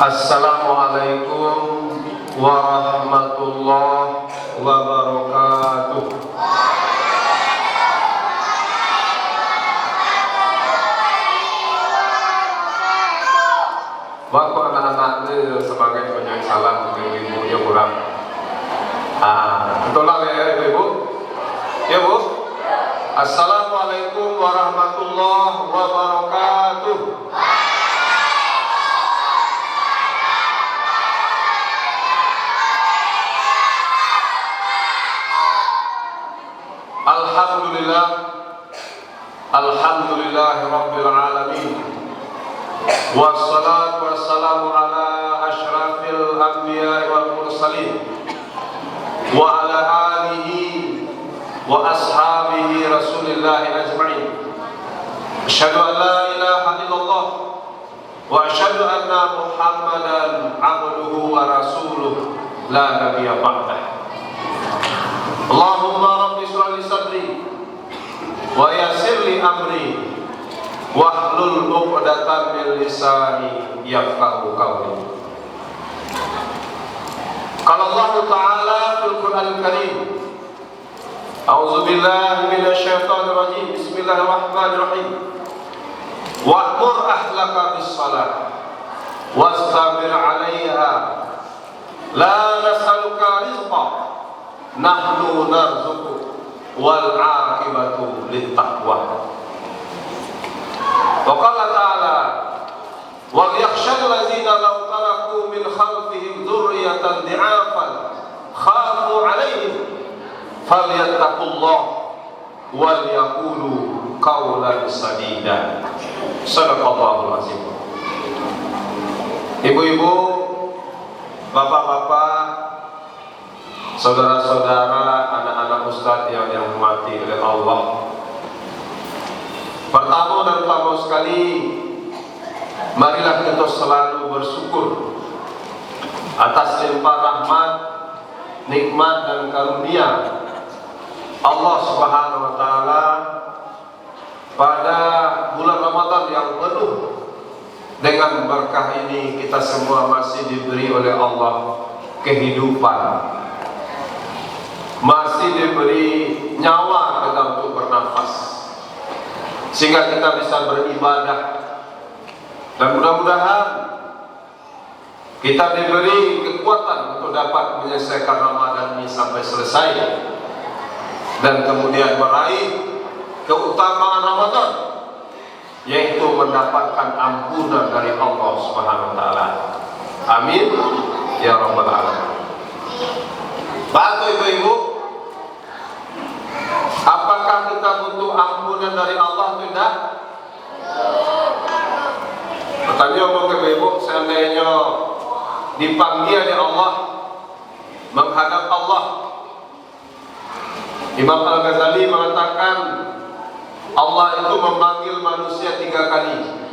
Assalamualaikum warahmatullahi wabarakatuh. Waktu anak-anak ini sebagai penyanyi salam untuk ibu yang kurang. Betul lah ya ibu. Ya bu. Assalamualaikum warahmatullahi wabarakatuh. Alhamdulillah, alhamdulillahi rabbil alamin. Wassalatu wassalamu ala asyrafil anbiya wal mursalin wa ala alihi wa ashabihi rasulillahi ajma'in. Asyhadu an la ilaha illallah wa asyhadu anna Muhammadan abduhu wa rasuluh la nabiyya ba'dah. Allahumma rabbi shrah li sadri wa yassir li amri wahlul 'uqdatam min lisani yafqahu qawli. Qala Allah Ta'ala fil Qur'anil Karim, a'udzu billahi minasy syaithanir rajim. Bismillahirrahmanirrahim. Wa'mur ahlaka bis shalah wastabir 'alaiha la nas'aluka rizqan nahnu narzuquk wal 'aqibatu lit taqwa. Wa qala ta'ala wa yakhshal ladzina law taraku min khalfihim dzurriyyatan dhi'afan khafu 'alaihim falyattaqullah wal yaqulu qawlan sadida. Shadaqallahul azim. Ibu-ibu, bapak-bapak, saudara-saudara, anak-anak ustaz yang dirahmati oleh Allah. Pertama dan utama sekali, marilah kita selalu bersyukur atas limpah rahmat, nikmat dan karunia Allah Subhanahu wa taala pada bulan Ramadan yang penuh dengan berkah ini. Kita semua masih diberi oleh Allah kehidupan, masih diberi nyawa kita untuk bernafas, sehingga kita bisa beribadah. Dan mudah-mudahan kita diberi kekuatan untuk dapat menyelesaikan Ramadan ini sampai selesai, dan kemudian meraih keutamaan Ramadan, yaitu mendapatkan ampunan dari Allah Subhanahu wa taala. Amin ya rabbal alamin. Bapak ibu-ibu, apakah kita butuh ampunan dari Allah atau tidak? Pertanyaan untuk ibu, seandainya dipanggil oleh Allah, menghadap Allah. Imam Al-Ghazali mengatakan Allah itu memanggil manusia 3 kali.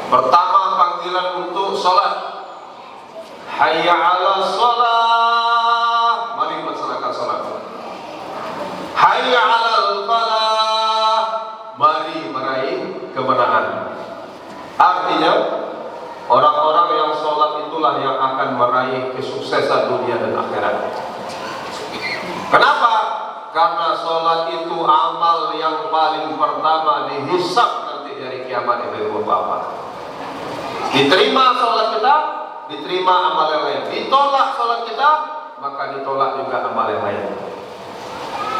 Pertama, panggilan untuk sholat. Hayya 'ala sholat, mari melaksanakan sholat. Hayya 'alal falah, mari meraih kemenangan. Artinya, orang-orang yang sholat itulah yang akan meraih kesuksesan dunia dan akhirat. Kenapa? Karena sholat itu amal yang paling pertama dihisab nanti dari kiamat, ibu bapak. Diterima sholat kita, diterima amal yang lain. Ditolak sholat kita, maka ditolak juga amal yang lain.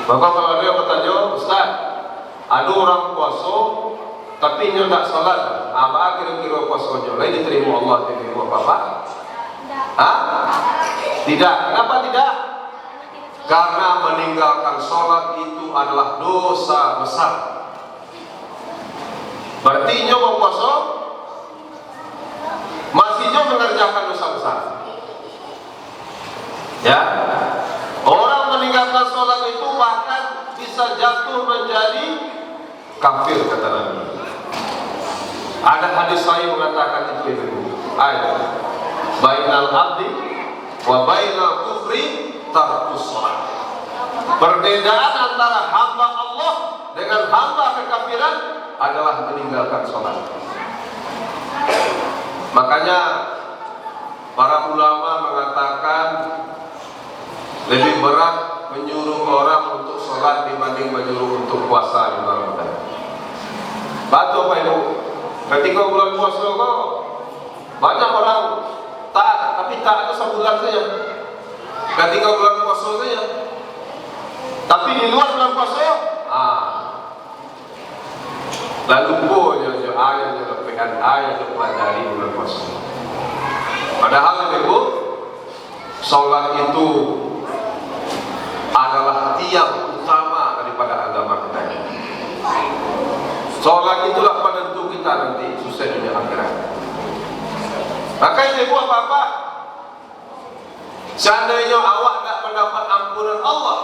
Maka kalau dia bertanya, Ustaz, ada orang puasa tapi dia tidak sholat, apa kira-kira puasanya? Lain diterima Allah, ibu bapak? Tidak. Kenapa tidak? Karena meninggalkan sholat itu adalah dosa besar. Berarti nyoba puasa masih nyoba mengerjakan dosa besar. Ya, orang meninggalkan sholat itu bahkan bisa jatuh menjadi kafir, kata Nabi. Ada hadis sahih mengatakan itu ibu. Ayat bainal abdi wa bainal kufri tarkus sholat. Perbedaan antara hamba Allah dengan hamba kekafiran adalah meninggalkan sholat. Makanya para ulama mengatakan lebih berat menyuruh orang untuk sholat dibanding menyuruh untuk puasa di bulan Ramadan. Betul Pak Ibu. Ketika bulan puasa kok banyak orang taat, tapi taat itu sebulan saja. Ketika bulan puasa saja. Tapi di luar bulan puasa, lalu punya ayat yang lepekan ayat dari bulan puasa. Padahal Ibu, sholat itu adalah tiang utama daripada agama kita ini. Sholat itulah penentu kita nanti sukses di akhirat. Makanya Ibu apa-apa, seandainya awak tak mendapat ampunan Allah,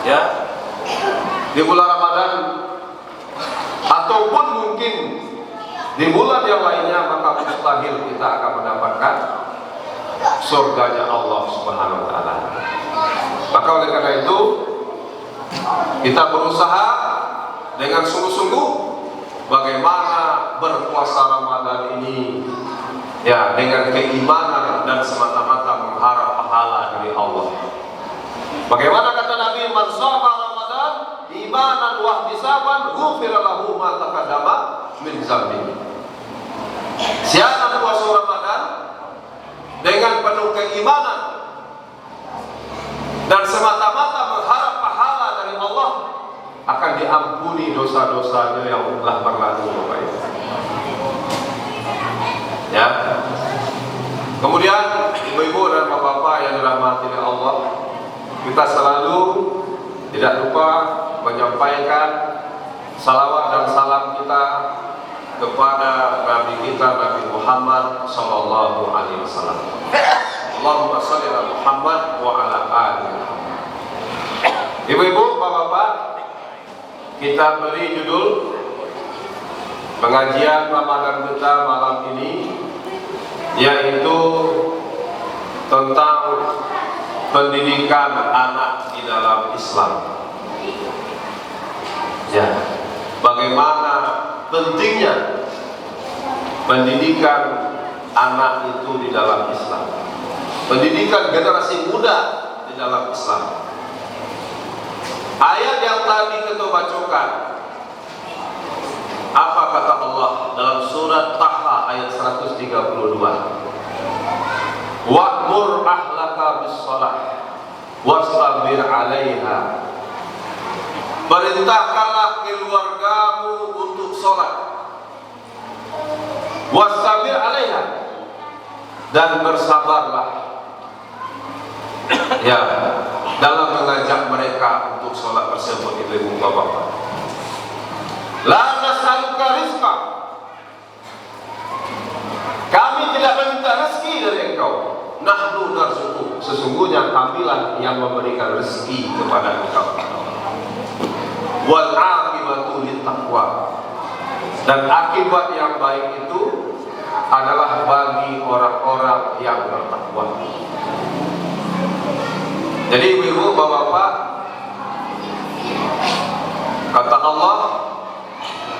ya, di bulan Ramadan ataupun mungkin di bulan yang lainnya, maka mustahil kita akan mendapatkan surganya Allah Subhanahu wa taala. Maka oleh karena itu kita berusaha dengan sungguh-sungguh bagaimana berpuasa Ramadan ini ya dengan keimanan dan semata-mata mengharap pahala dari Allah. Bagaimana kata Nabi, man shoma Ramadan imanan wa ihtisaban ghufira lahu ma taqaddama min dzambi. Siapa puasa Ramadan dengan penuh keimanan dan semata-mata berharap pahala dari Allah, akan diampuni dosa-dosanya yang telah berlalu, Bapak Ibu. Ya. Kemudian Ibu-ibu dan Bapak-bapak yang dirahmati oleh Allah, kita selalu tidak lupa menyampaikan salawat dan salam kita kepada Nabi kita, Nabi Muhammad sallallahu alaihi wasallam. Allahumma shalli ala Muhammad wa ala ali Muhammad. Ibu-ibu, bapak-bapak, kita beri judul pengajian Ramadan kita malam ini yaitu tentang pendidikan anak di dalam Islam. Ya, bagaimana pentingnya pendidikan anak itu di dalam Islam, pendidikan generasi muda di dalam Islam. Ayat yang tadi kita bacakan, apa kata Allah dalam surat Taha ayat 132? Wa'mur ahlaka bis-shalah wastabir 'alaiha. Perintahkanlah keluargamu untuk sholat, wastabir 'alaiha, dan bersabarlah ya dalam mengajak mereka untuk sholat tersebut. Itu ibu bapak. La nas'aluka rizqa, kami tidak meminta rezeki dari engkau. Nahnu narzuquk, sesungguhnya kamilah yang memberikan rezeki kepada engkau. Wal aqibatu littaqwa, dan akibat yang baik itu adalah bagi orang-orang yang bertakwa. Jadi ibu-ibu, bapak-bapak, kata Allah,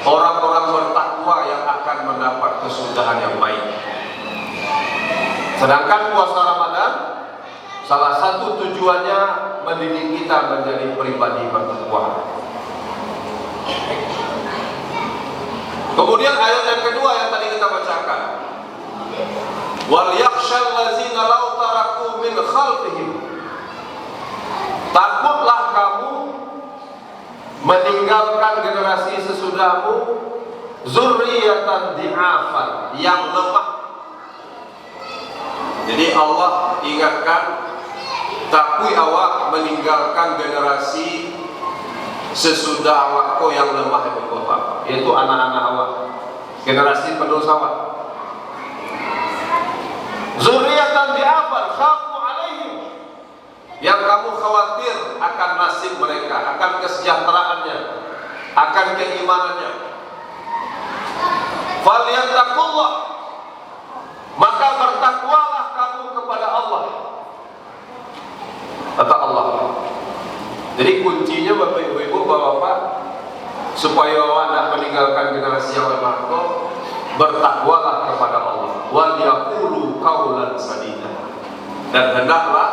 orang-orang bertakwa yang akan mendapat kesudahan yang baik. Sedangkan puasa Ramadan salah satu tujuannya mendidik kita menjadi pribadi bertakwa. Kemudian ayat yang kedua yang tadi kita bacakan, wal yakhshal ladzina law taraku min khalfihim, takutlah kamu meninggalkan generasi sesudahmu zurriyatan di'afan, yang lemah. Jadi Allah ingatkan, takui awak meninggalkan generasi sesudah awak kau yang lemah, yaitu anak-anak awak, generasi pendosa awak. Zurriyatan di'afan khafu alaihim, yang kamu khawatir akan nasib mereka, akan kesejahteraannya, akan keimanannya. Falyattaqullah, maka bertakwalah kamu kepada Allah, kata Allah. Jadi kuncinya Bapak Ibu, Bapak-bapak, supaya awak tidak meninggalkan generasi yang lemah, bertakwalah kepada Allah, wal yaqulu qaulan sadida, dan hendaklah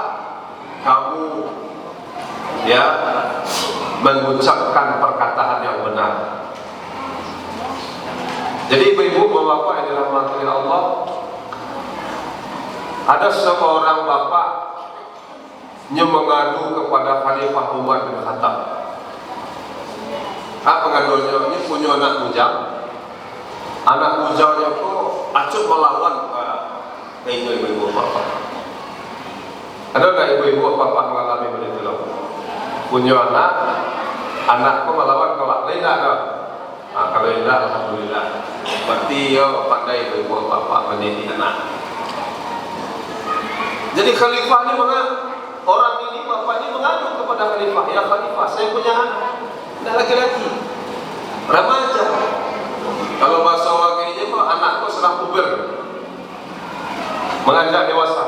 kamu mengucapkan perkataan yang benar. Jadi ibu-ibu, bapak yang dirahmati Allah, ada seorang bapak yang mengadu kepada Khalifah Umar bin Khattab. Pengaduannya ini punya anak bujang. Anak bujangnya itu acuh melawan ibu-ibu bapak. Ada nggak ibu-ibu bapak mengalami begitu loh? Punya anakku melawan kolak tidak ada. Kalau tidak, alhamdulillah. Berarti pandai ibu bapak mendidik anak. Jadi khalifah ini orang ini, bapak ini mengadu kepada khalifah, ya khalifah, saya punya anak laki-laki, remaja. Kalau bahasa orang ini anakku sedang puber, menganjak dewasa,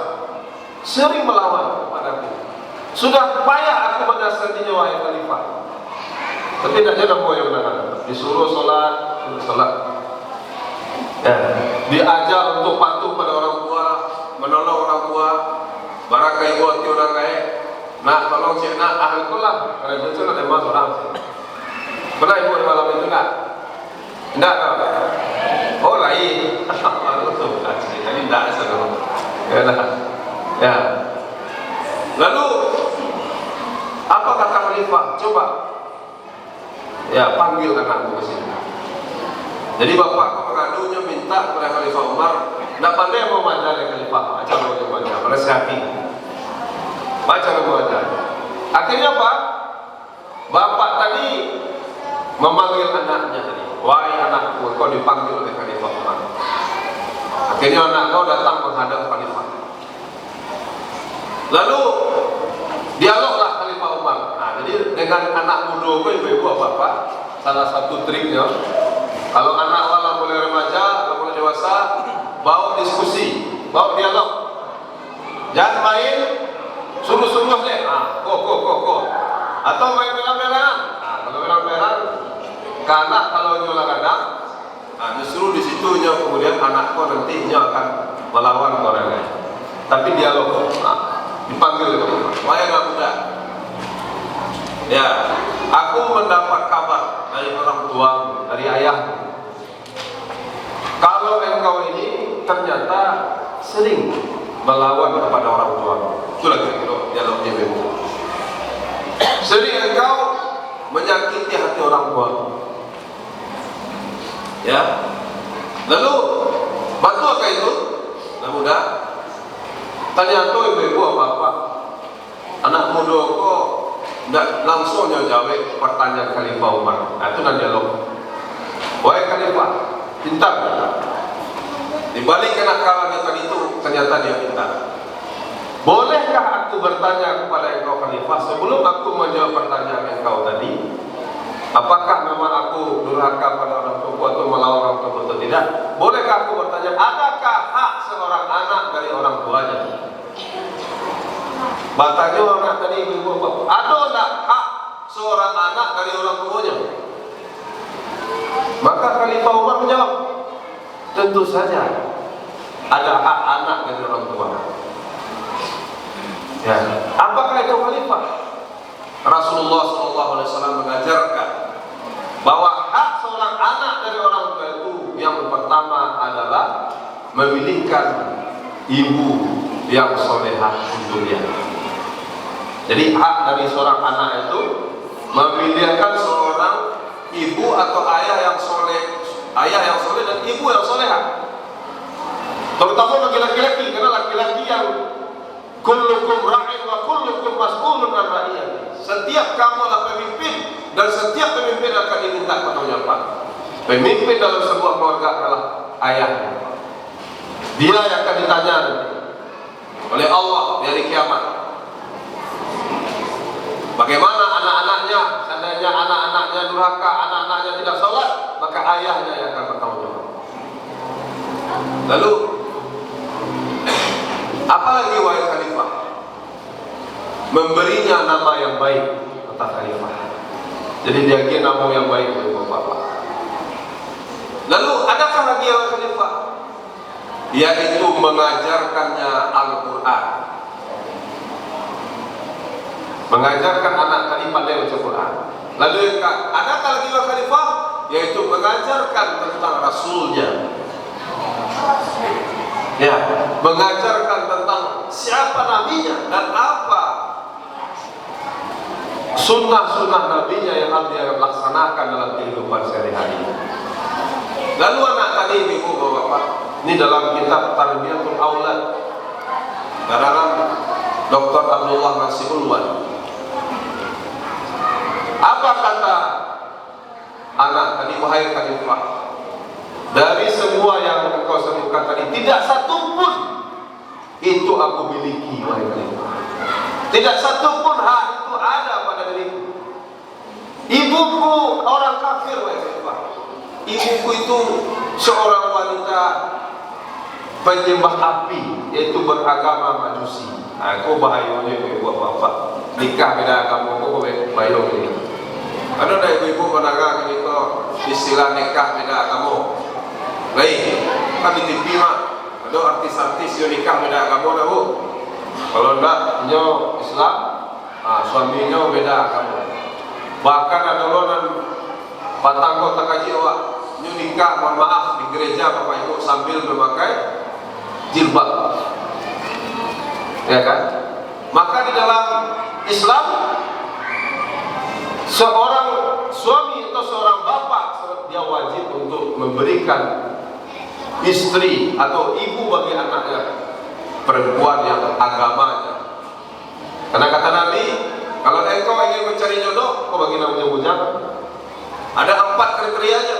sering melawan kepadaku. Sudah payah aku menasihatinya, wahai khalifah, tapi tidak ada mau yang benar. Disuruh sholat, diajar untuk patuh pada orang tua, menolong orang tua. Barang kayak buat orang kayak, nak tolong cik nak ahli kulah, kalau itu ada mas orang. Pernah ibu di malam itu nak? Tidak tahu. Oh lain. Tadi tidak seru. Ya. Lalu apa kata khalifah? Coba. Ya, panggil anakku ke sini. Jadi bapakku mengadunya minta kepada Khalifah Umar, tidak pandai mau mengajar Khalifah, baca mau baca, menasihati, baca mau baca. Akhirnya apa? Bapak tadi memanggil anaknya tadi, wahai anakku, kau dipanggil oleh Khalifah Umar. Akhirnya anak kau datang menghadap Khalifah. Lalu dialoglah Khalifah Umar. Jadi dengan anak muda ibu-ibu bapak, salah satu triknya, kalau anak wala mulai remaja atau mulai dewasa, bawa diskusi, bawa dialog. Jangan main sungguh-sungguh deh. Kok. Atau main merah-merahan. Kalau merah-merahan, kanak kalau nyola kadang, justru di situnya kemudian anakku nantinya akan melawan orang lain. Tapi dialog, dipanggil ke rumah. Wahai anak muda, ya, aku mendapat kabar dari orang tua, dari ayahmu, kalau engkau ini ternyata sering melawan kepada orang tua. Itulah kira-kira dialognya ibu. Sering engkau menyakiti hati orang tua. Ya. Lalu betul itu? Anak muda. Ternyata ibu-ibu apa-apa, anak muda kok tidak langsung jawab pertanyaan Khalifah Umar. Itu dan dialog. Wahai Khalifah, pintar. Di balik kenakalan tadi itu ternyata dia pintar. Bolehkah aku bertanya kepada engkau Khalifah sebelum aku menjawab pertanyaan engkau tadi? Apakah memang aku durhaka pada orang tua atau melawan orang tua atau tidak? Bolehkah aku bertanya, adakah hak seorang anak dari orang tuanya? Batanya orang tadi ibu bapak, ada tak hak seorang anak dari orang tuanya? Maka Khalifah Umar menjawab, tentu saja ada hak anak dari orang tua. Ya, apakah itu Khalifah? Rasulullah SAW mengajarkan bahwa hak seorang anak dari orang tua itu yang pertama adalah memilihkan ibu yang solehah untuknya. Jadi hak dari seorang anak itu memilihkan seorang ibu atau ayah yang soleh, dan ibu yang solehah. Terutama bagi laki-laki, karena laki-laki yang kullukum ra'in wa kullukum mas'ulun an ra'iyati. Setiap kamu adalah pemimpin dan setiap pemimpin akan diminta pertanggungjawaban. Pemimpin dalam sebuah keluarga adalah ayahnya. Dia yang akan ditanya oleh Allah di hari kiamat. Bagaimana anak-anaknya? Seandainya anak-anaknya durhaka, anak-anaknya tidak sholat, maka ayahnya yang akan bertanggung jawab. Lalu apalagi wahai Khalifah? Memberinya nama yang baik, kata Khalifah. Jadi dia kira nama yang baik oleh bapak. Lalu adakah lagi yang Khalifah? yaitu mengajarkannya Al-Quran. Mengajarkan anak tadi pandai baca Quran. Lalu ada lagi khalifah, yaitu mengajarkan tentang Rasulnya. Ya, mengajarkan tentang siapa nabinya dan apa sunnah-sunnah nabinya yang harus dia laksanakan dalam kehidupan sehari-hari. Lalu anak tadi, ibu bapak, ini dalam kitab Tarbiyatul Aulad karangan Dr. Abdullah Nasiulwan. Apa kata anak tadi, wahai khalifah, dari semua yang engkau sebutkan tadi, tidak satu pun itu aku miliki, wahai khalifah. Tidak satu pun hak itu ada pada diriku. Ibuku orang kafir, wahai khalifah. Ibuku itu seorang wanita penyembah api, yaitu beragama Majusi. Aku bahayanya ibu bapak nikah beda agama, aku bayar ini. Ada ibu-ibu menangga ini kok istilah nikah beda agama. Lain, kan di TV mah ada artis-artis yang nikah beda agama dah bu. Kalau enggak, nyo Islam, suaminya beda agama. Bahkan ada orang patang kota kaji awak, nyo nikah, mohon maaf, di gereja bapak ibu sambil memakai jilbab, ya kan? Maka di dalam Islam, seorang suami atau seorang bapak dia wajib untuk memberikan istri atau ibu bagi anaknya perempuan yang agamanya. Karena kata Nabi, kalau engkau ingin mencari jodoh, kau bagi namanya bujang. Ada 4 kriterianya,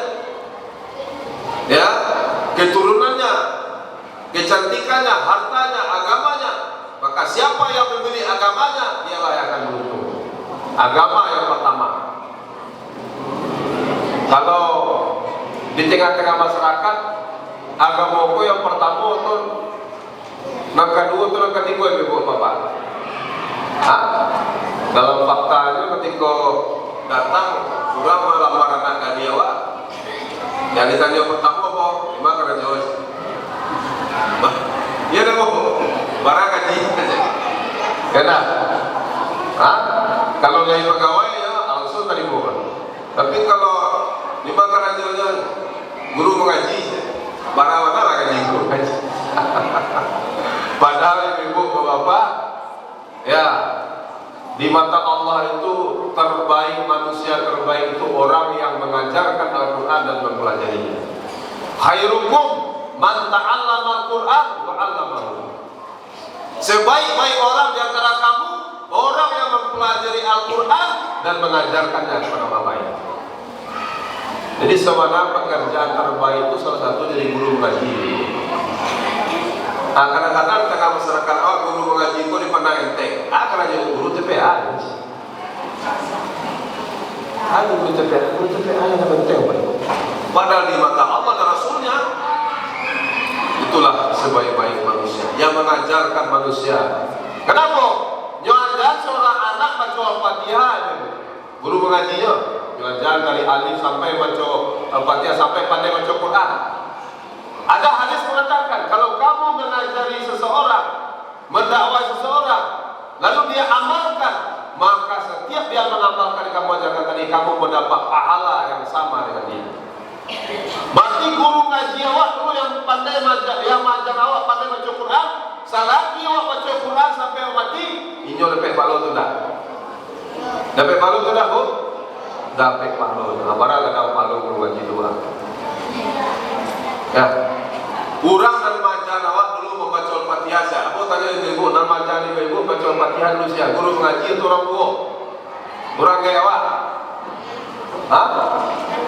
ya, keturunannya, kecantikannya, hartanya, agamanya. Maka siapa yang memilih agamanya, dialah yang akan beruntung. Agama yang pertama. Kalau di tengah-tengah masyarakat, agama aku yang pertama itu, yang kedua itu, yang ketiga ibu bapak. Dalam faktanya ketika datang kurang melamar anak Gadiawa, yang ditanya pertama apa? Gimana kena jawab? Iya dah bu, barang gaji. Kena? Kalau jadi pegawai ya langsung tadi bukan. Tapi kalau dimakan aja guru mengaji, barang mana lah gaji guru ngaji. Padahal ibu bapak, ya di mata Allah itu terbaik, manusia terbaik itu orang yang mengajarkan Al-Quran dan mempelajarinya. Khairukum man ta'allama Al-Quran wa 'allamahu. Sebaik-baik orang di antara kamu orang yang mempelajari Al-Quran dan mengajarkannya kepada orang lain. Jadi sebenarnya pekerjaan terbaik itu salah satu jadi guru mengaji. Kadang-kadang tengah masyarakat guru mengaji itu dipandang enteng. Karena jadi guru TPA. Guru TPA yang penting. Padahal di mata Allah dan Rasulnya, itulah sebaik-baik manusia yang mengajarkan manusia. Kenapa? Nyajar seorang anak baca Al-Fatihah, guru mengajinya nyajar dari alif sampai baca Al-Fatihah sampai pandai baca Quran. Ada hadis mengatakan kalau kamu mengajari seseorang, mendakwai seseorang, lalu dia amalkan, maka setiap dia mengamalkan kamu ajarkan tadi, kamu mendapat pahala yang sama dengan dia. Berarti guru ngaji awak dulu yang pandai yang mengajar awak pandai baca Quran, selagi awak baca Quran sampai mati, ini lebih balu tu dah. Dapat balu tu dah bu? Dapat balu. Barang ada balu guru ngaji dua. Ya, kurang dan majan awak dulu membaca Al-Fatihah. Aku tanya ibu, dan majan ibu baca Al-Fatihah dulu siapa? Guru mengaji itu orang tua, orang gaya awak.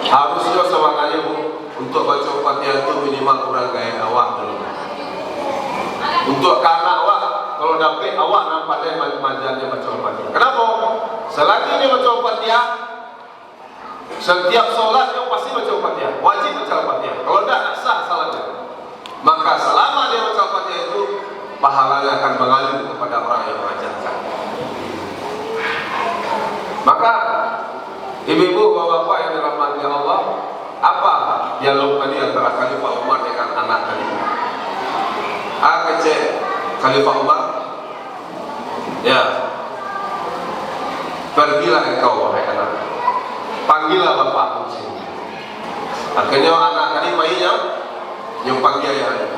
Harusnya semangatnya bu, untuk baca Al-Fatihah itu minimal orang gaya awak dulu. Untuk anak awak, kalau dapat awak nampak dia majannya baca Al-Fatihah. Kenapa? Selagi dia baca Al-Fatihah, setiap sholat yang pasti baca Al-Fatihah, wajib baca Al-Fatihah. Kalau tidak sah salatnya. Maka selama dia baca Al-Fatihah itu pahalanya akan mengalir kepada orang yang mengajarkan. Maka ibu-ibu, bapak-bapak yang dirahmati Allah, apa dialog tadi antara Khalifah Umar dengan anak tadi? Kecil Khalifah Umar, ya, pergilah engkau wahai anak, panggillah bapakmu sini. Akhirnya anak tadi bayinya yang panggil ayahnya.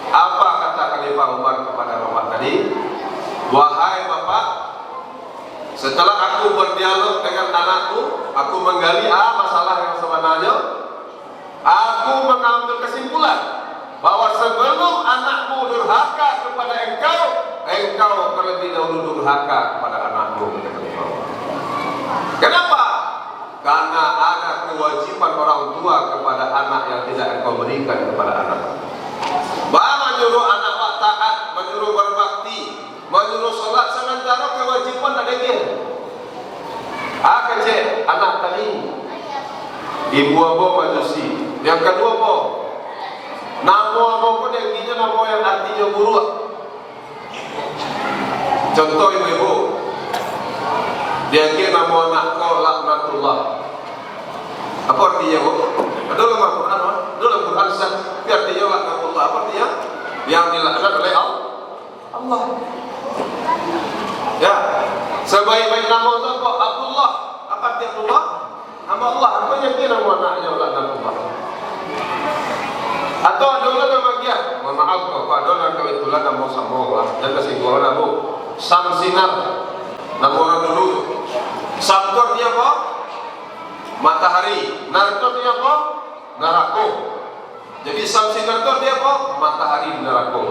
Apa kata Khalifah Umar kepada bapak tadi? Wahai bapak, setelah aku berdialog dengan anakku, aku menggali masalah yang sebenarnya, aku mengambil kesimpulan bahwa sebelum anakmu durhaka kepada engkau, engkau terlebih dahulu durhaka kepada anakmu. Kenapa? Karena ada kewajiban orang tua kepada anak yang tidak engkau berikan kepada anak. Menyuruh anak taat, menyuruh berbakti, menyuruh sholat, sementara kewajiban ada dia. Kecil anak tadi, ibu apa majusi. Yang kedua apa? Nama apa pun yang ginya nama yang artinya buruk. Contoh ibu-ibu, dia kira nama anak kau laknatullah. Apa artinya bu? Ada dalam Al-Quran, dalam Quran sah. Artinya laknatullah. Apa artinya? Yang dilaknat oleh Allah. Ya, sebaik-baik nama itu apa? Abdullah. Apa arti Abdullah? Nama Allah. Apa yang kira nama anaknya laknatullah? Atau ada nama dia? Mohon maaf kalau ada orang kebetulan nama sama Allah. Dan kesimpulan nama Samsinar. Nama orang dulu. Samtor dia apa? Matahari. Narto dia apa? Narako. Jadi Samsinar itu dia apa? Matahari di neraka.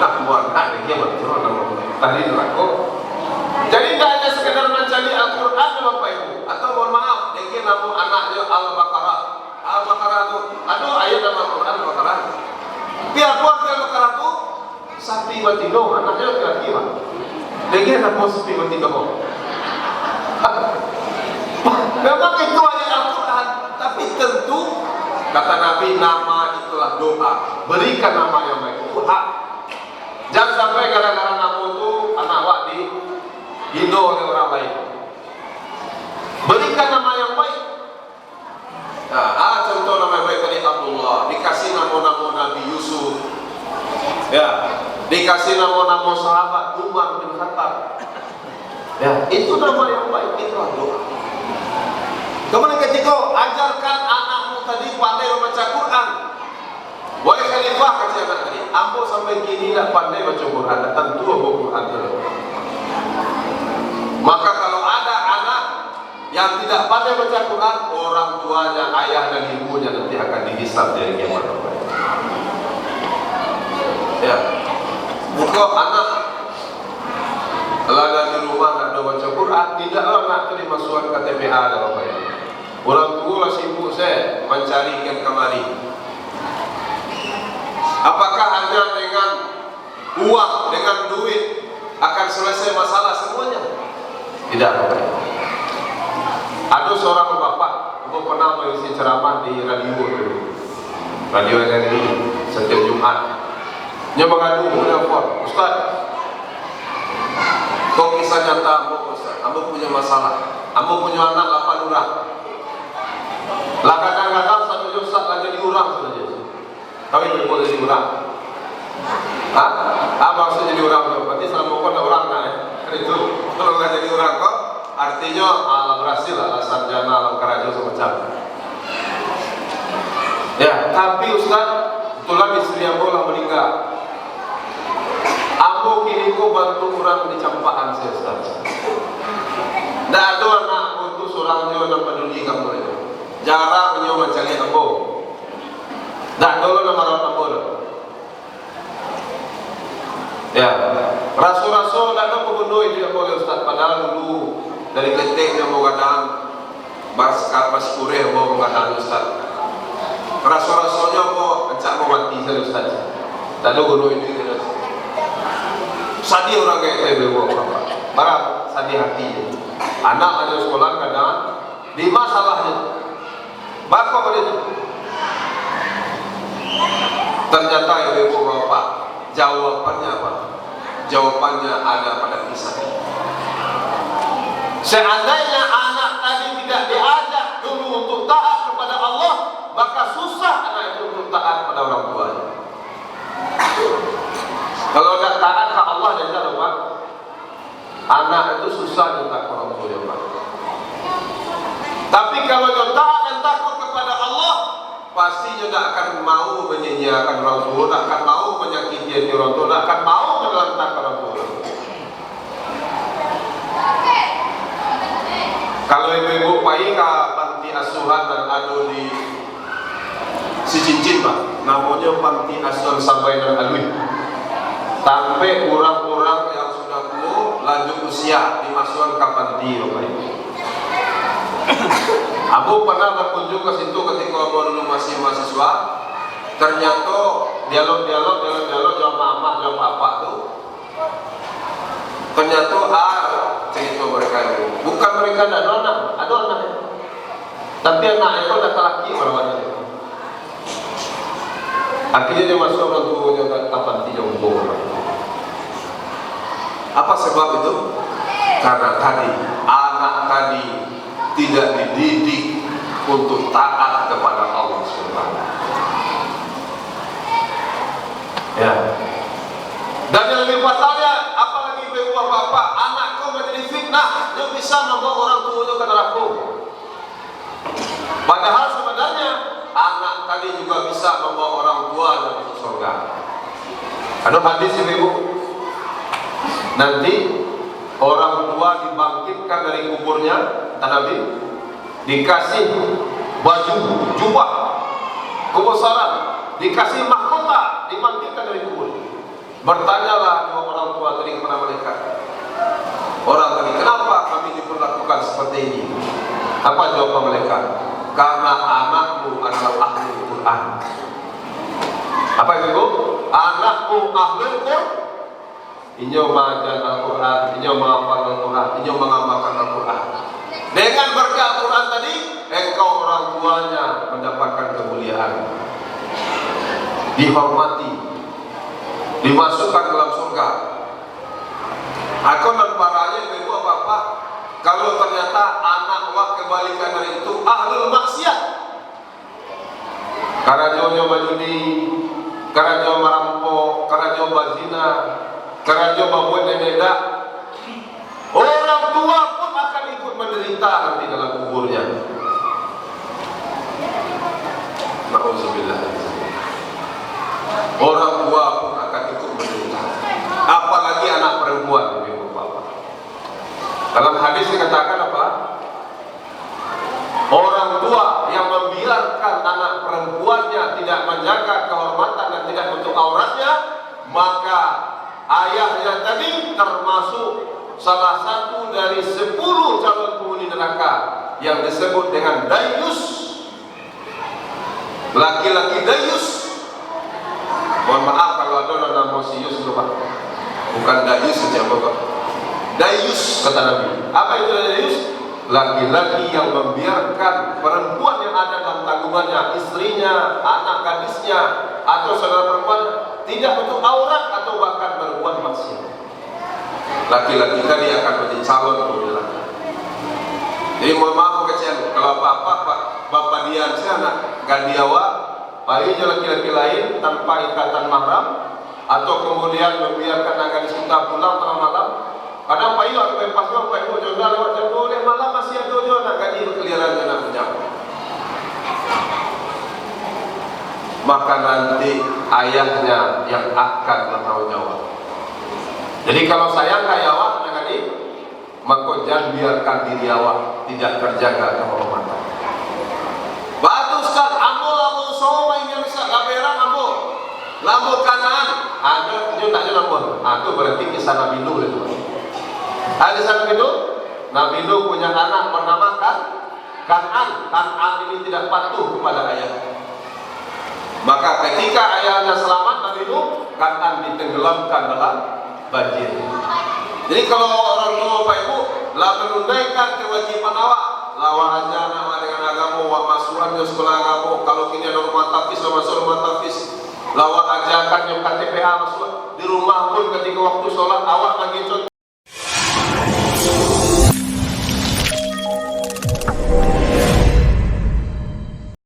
Nak buat nak dia betul nama matahari neraka. Jadi tidak hanya sekedar mencari Al-Quran Bapak Ibu, atau mohon maaf, dia nama anaknya Al-Baqarah. Al-Baqarah itu, aduh ayat nama Al-Quran Al-Baqarah. Biar buat Al-Baqarah itu sapi batino, anaknya laki-laki lah. Dia nama sapi batino. Memang itu ayat Al-Quran, tapi tentu kata Nabi, nama itulah doa. Berikan nama yang baik, itu hak. Jangan sampai gara-gara nama itu anak wak dihino oleh orang lain. Berikan nama yang baik. Nah, contoh nama yang baik tadi Abdullah, dikasih nama-nama Nabi Yusuf, ya, dikasih nama-nama sahabat Umar bin Khattab. Ya, itu nama yang baik, itulah doa. Kemudian ketika ajarkan anakmu tadi pandai membaca Quran. Wahai Khalifah, kata anak tadi, ambo sampai kini tidak pandai baca Quran, tentu ambo Quran dulu. Maka kalau ada anak yang tidak pandai baca Quran, orang tuanya, ayah dan ibunya nanti akan dihisab dari kiamat. Ya, buka anak kalau ada di rumah tidak ada baca Quran, tidaklah anak itu dimasukkan ke TPA dan apa ya. Orang tua sibuk saya mencarikan kemari. Apakah hanya dengan uang, dengan duit akan selesai masalah semuanya? Tidak. Ada seorang bapak, aku pernah mengisi ceramah di radio dulu, radio RRI setiap Jumat. Dia mengadu, menelpon, Ustaz, kok kisah nyata ambo Ustaz, ambo punya masalah, ambo punya anak 8 orang. Lah kadang-kadang satu Ustaz lah jadi orang saja. Tapi boleh jadi orang. Maksudnya jadi orang, berarti selama kau ada orang nah ya. Itu kalau nggak jadi orang kok, artinya alam berhasil, alam sarjana, alam karajo semacam. Ya, tapi Ustaz, kebetulan istri ambo lah meninggal. Ambo kini kau bantu orang di campaan saya Ustaz. Tidak ada anakku itu seorang yang peduli kamu itu. Jarang dia mencari ambo. Tidak dulu nama orang ambo. Ya, rasul-rasul dan pembunuh tidak boleh Ustaz. Padahal dulu dari ketik yang mau kadang pas kureh mau kadang Ustaz. Rasul-rasulnya mau encak mau mati saya Ustaz. Dan bunuh itu tidak. Sedih orang kayak saya beliau apa? Barang sedih hati. Anak ada sekolah kadang di masalahnya. Bapak begitu. Ternyata ibu bapak jawabannya apa? Jawabannya ada pada kisah. Seandainya anak tadi tidak diajak dulu untuk taat kepada Allah, maka susah anak itu untuk taat pada orang tuanya. Kalau tidak taat ke Allah dan tidak lupa, anak itu susah minta ke orang tua Pak. Tapi kalau dia taat dan takut kepada Allah, pasti dia tidak akan mau menyanyiakan orang tua, tidak akan mau menyakiti hati orang tua, tidak akan mau menelantarkan orang tua. Kalau ibu-ibu pergi ke panti asuhan dan ada di si cincin Pak, namanya panti asuhan sampai dan alwi. Sampai orang-orang yang sudah tua lanjut usia dimasukkan ke panti Bapak Ibu. Aku pernah berkunjung ke situ ketika dulu masih mahasiswa. Ternyata dialog sama mama sama papa tuh. Ternyata cerita mereka itu. Bukan mereka ada anak, ada anaknya. Tapi anak itu ada laki orang-orang itu. Akhirnya dia masuk orang tuanya ke panti jompo. Apa sebab itu? Karena tadi anak tadi tidak dididik untuk taat kepada Allah Subhanahu. Ya. Dan yang lebih fatalnya, apalagi ibu bapak, anakku menjadi fitnah, dia bisa membawa orang tuanya ke neraka. Padahal sebenarnya anak tadi juga bisa membawa orang tua ke surga. Ada hadis ibu, nanti orang tua dibangkitkan dari kuburnya, Nabi dikasih baju jubah kebesaran, dikasih mahkota, dibangkitkan dari kubur. Bertanyalah dua orang tua tadi kepada mereka, orang tadi, kenapa kami diperlakukan seperti ini? Apa jawaban mereka? Karena anakmu adalah ahli Quran. Apa itu? Anakmu ahli Quran. Inyo mengajar Al-Quran, inyo menghafal Al-Quran, inyo mengamalkan Al-Quran. Dengan berkat Al-Quran tadi, engkau orang tuanya mendapatkan kemuliaan, dihormati, dimasukkan dalam surga. Aku dan parahnya ibu bapak, kalau ternyata anak wak kebalikan dari itu ahlul maksiat, karena dia berjudi, karena dia merampok, karena dia berzina, karena dia membuat nenek, orang tua pun akan ikut menderita nanti dalam kuburnya. Nauzubillah. Orang tua pun akan ikut menderita. Apalagi anak perempuan, ibu bapak. Dalam hadis dikatakan apa? Orang tua yang membiarkan anak perempuannya tidak menjaga kehormatan dan tidak bentuk auratnya, maka ayahnya tadi termasuk salah satu dari 10 calon penghuni neraka yang disebut dengan dayus. Laki-laki dayus. Mohon maaf kalau ada nama sius itu Pak, bukan dayus saja Bapak. Dayus kata Nabi. Apa itu dayus? Laki-laki yang membiarkan perempuan yang ada dalam tanggungannya, istrinya, anak gadisnya, atau saudara perempuan tidak bentuk aurat atau bahkan berbuat maksiat. Laki-laki tadi akan menjadi calon penghuni neraka. Jadi mohon maaf kecil, kalau bapak dia anak gandiawa, bayinya laki-laki lain tanpa ikatan mahram, atau kemudian membiarkan anak gadis kita pulang tengah malam. Kadang Pak Ibu atau Pak Ibu, Pak Ibu jodoh lewat jam 2 malam masih ada jodoh nak gadis berkeliaran dengan punya. Maka nanti ayahnya yang akan bertanggung jawab. Jadi kalau sayang kayak awak dengan ini, maka jangan biarkan diri awak tidak terjaga kehormatan. Batu Ustaz, ambo lamu somai yang bisa kaberan ambo, lamu kanan, ada dia tak ada lamu, itu berarti kisah Nabi Nuh itu. Ada kisah Nabi Nuh, Nabi Nuh punya anak bernama Kan'an. Kan'an ini tidak patuh kepada ayah. Maka ketika ayahnya selamat, Nabi Nuh, Kan'an ditenggelamkan dalam banjir. Jadi kalau orang tua Bapak Ibu lah menunaikan kewajiban awak, lawa aja nama dengan agama, wa masukan ke sekolah agama. Kalau kini ada rumah tafis, masuk rumah tafis, lawa ajakan yang KTPA masuk di rumah pun ketika waktu sholat awak bagi contoh